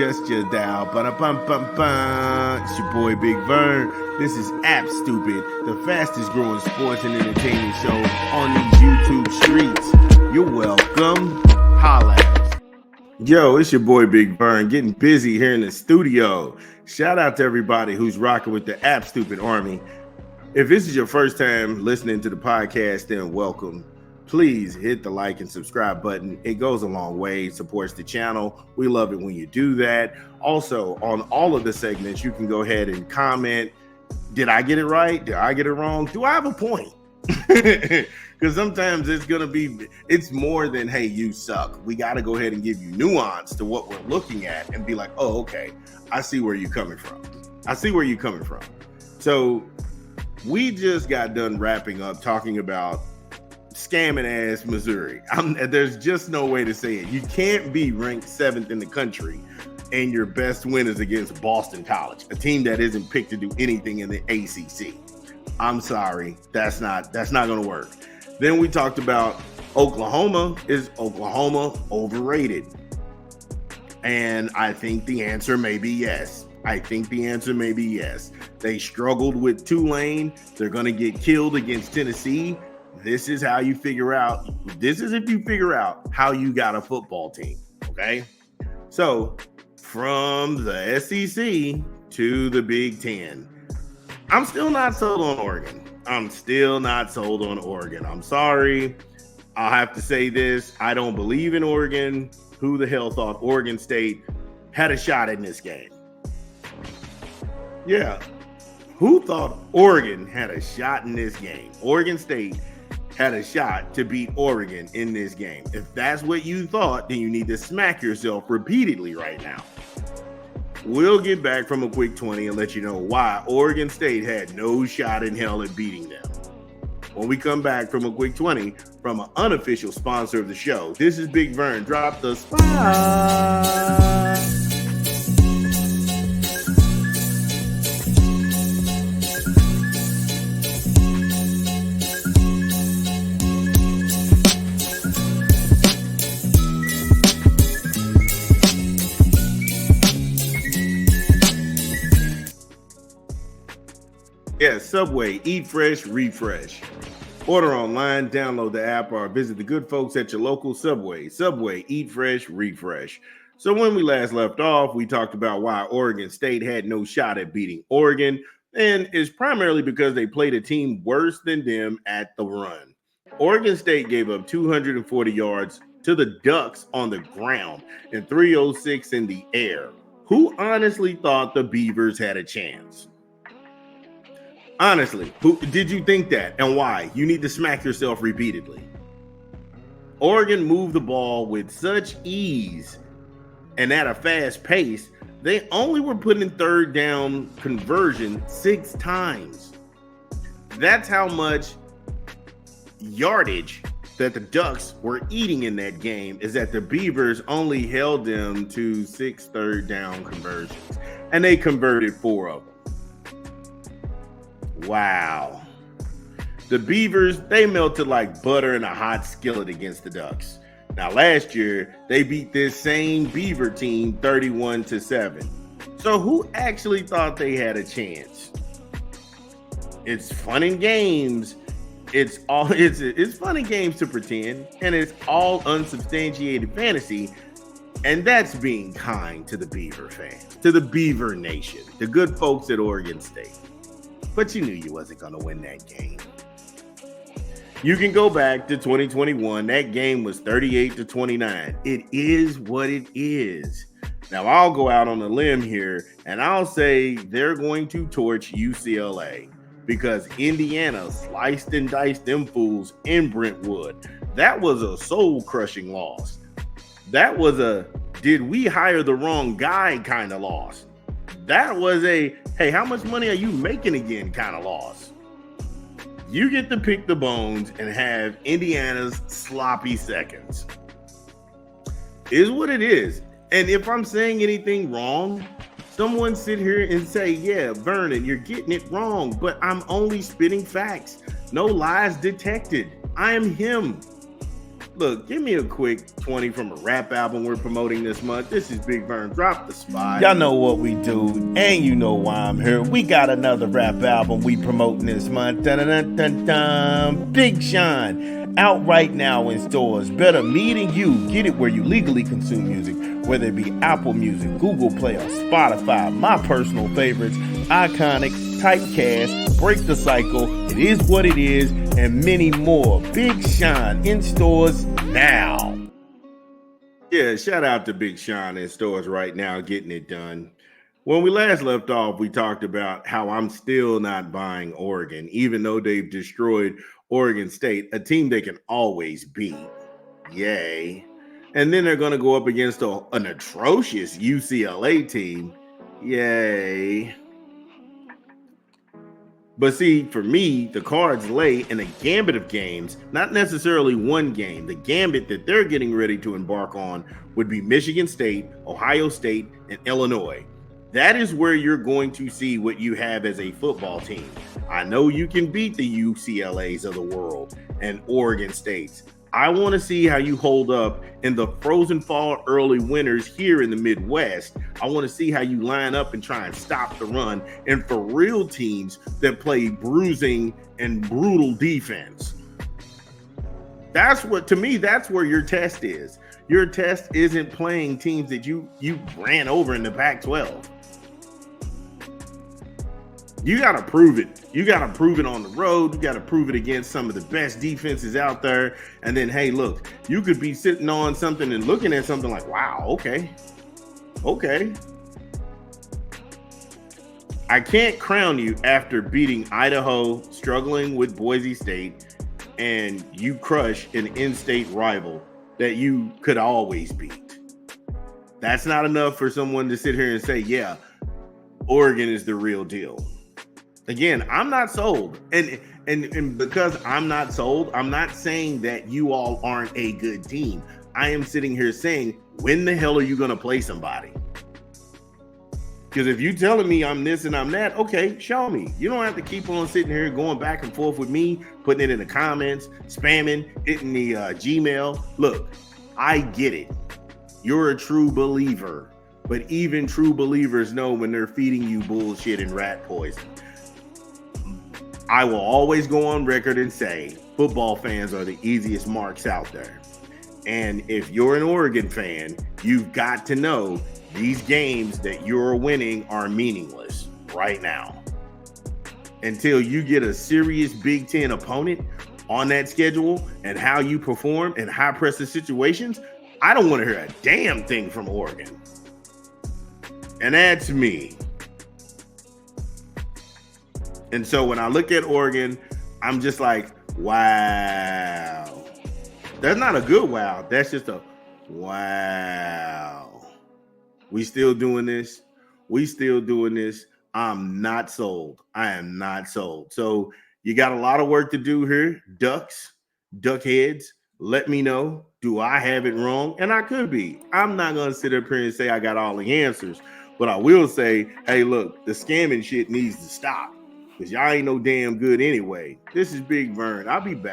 adjust your dial. Ba-da-bum-bum-bum. It's your boy Big Vern. This is App Stupid, the fastest growing sports and entertainment show on these YouTube streets. You're welcome. Holla at us. Yo, it's your boy Big Vern, getting busy here in the studio. Shout out to everybody who's rocking with the App Stupid Army. If this is your first time listening to the podcast, then welcome. Please hit the like and subscribe button. It goes a long way. It supports the channel. We love it when you do that. Also, on all of the segments, you can go ahead and comment. Did I get it right? Did I get it wrong? Do I have a point? Because sometimes it's more than, hey, you suck. We got to go ahead and give you nuance to what we're looking at and be like, oh, okay, I see where you're coming from. So we just got done wrapping up talking about scamming ass Missouri. There's just no way to say it. You can't be ranked 7th in the country and your best win is against Boston College, a team that isn't picked to do anything in the ACC. I'm sorry, that's not going to work. Then we talked about Oklahoma. Is Oklahoma overrated? And I think the answer may be yes. They struggled with Tulane. They're going to get killed against Tennessee. This is if you figure out how you got a football team, okay? So, from the SEC to the Big Ten, I'm still not sold on Oregon. I'm sorry. I'll have to say this. I don't believe in Oregon. Who the hell thought Oregon State had a shot in this game? Yeah. Who thought Oregon had a shot in this game? Oregon State had a shot to beat Oregon in this game. If that's what you thought, then you need to smack yourself repeatedly right now. We'll get back from a quick 20 and let you know why Oregon State had no shot in hell at beating them. When we come back from a quick 20 from an unofficial sponsor of the show, this is Big Vern. Drop the spot. Yeah, Subway, eat fresh, refresh. Order online, download the app, or visit the good folks at your local Subway. Subway, eat fresh, refresh. So when we last left off, we talked about why Oregon State had no shot at beating Oregon, and it's primarily because they played a team worse than them at the run. Oregon State gave up 240 yards to the Ducks on the ground and 306 in the air. Who honestly thought the Beavers had a chance? Honestly, who did you think that and why? You need to smack yourself repeatedly. Oregon moved the ball with such ease and at a fast pace, they only were put in third down conversion 6 times. That's how much yardage that the Ducks were eating in that game, is that the Beavers only held them to 6 third down conversions, and they converted 4 of them. Wow. The Beavers, they melted like butter in a hot skillet against the Ducks. Now, last year, they beat this same Beaver team 31-7. So who actually thought they had a chance? It's fun and games. It's fun and games to pretend, and it's all unsubstantiated fantasy. And that's being kind to the Beaver fans, to the Beaver Nation, the good folks at Oregon State. But you knew you wasn't going to win that game. You can go back to 2021. That game was 38-29. It is what it is. Now, I'll go out on a limb here, and I'll say they're going to torch UCLA because Indiana sliced and diced them fools in Brentwood. That was a soul-crushing loss. That was a did we hire the wrong guy kind of loss. That was a, hey, how much money are you making again kind of loss. You get to pick the bones and have Indiana's sloppy seconds. Is what it is. And if I'm saying anything wrong, someone sit here and say, yeah, Vernon, you're getting it wrong, but I'm only spitting facts. No lies detected. I am him. Look, give me a quick 20 from a rap album we're promoting this month. This is Big Vern. Drop the spot. Y'all know what we do, and you know why I'm here. We got another rap album we promoting this month. Dun-dun-dun-dun-dun. Big Sean, out right now in stores. Better Me Than You. Get it where you legally consume music, whether it be Apple Music, Google Play, or Spotify. My personal favorites, Iconic, Typecast, Break the Cycle, It Is What It Is, and many more. Big Sean in stores now. Yeah, shout out to Big Sean in stores right now, getting it done. When we last left off, we talked about how I'm still not buying Oregon, even though they've destroyed Oregon State, a team they can always beat. Yay. And then they're going to go up against an atrocious UCLA team. Yay. But see, for me, the cards lay in a gambit of games, not necessarily one game. The gambit that they're getting ready to embark on would be Michigan State, Ohio State, and Illinois. That is where you're going to see what you have as a football team. I know you can beat the UCLAs of the world and Oregon States. I want to see how you hold up in the frozen fall early winters here in the Midwest. I want to see how you line up and try and stop the run, and for real teams that play bruising and brutal defense. That's what, to me, that's where your test is. Your test isn't playing teams that you ran over in the Pac-12. You got to prove it. You got to prove it on the road. You got to prove it against some of the best defenses out there. And then, hey, look, you could be sitting on something and looking at something like, wow, okay. I can't crown you after beating Idaho, struggling with Boise State, and you crush an in-state rival that you could always beat. That's not enough for someone to sit here and say, yeah, Oregon is the real deal. Again, I'm not sold. And because I'm not sold, I'm not saying that you all aren't a good team. I am sitting here saying, when the hell are you going to play somebody? Because if you're telling me I'm this and I'm that, okay, show me. You don't have to keep on sitting here going back and forth with me, putting it in the comments, spamming, hitting the Gmail. Look, I get it. You're a true believer. But even true believers know when they're feeding you bullshit and rat poison. I will always go on record and say football fans are the easiest marks out there. And if you're an Oregon fan, you've got to know these games that you're winning are meaningless right now. Until you get a serious Big Ten opponent on that schedule and how you perform in high pressure situations, I don't want to hear a damn thing from Oregon. And that's me. And so when I look at Oregon, I'm just like, wow. That's not a good wow. That's just a wow. We still doing this. I'm not sold. I am not sold. So you got a lot of work to do here. Duck heads, let me know. Do I have it wrong? And I could be. I'm not going to sit up here and say I got all the answers. But I will say, hey, look, the scamming shit needs to stop. Because y'all ain't no damn good anyway. This is Big Vern. I'll be back.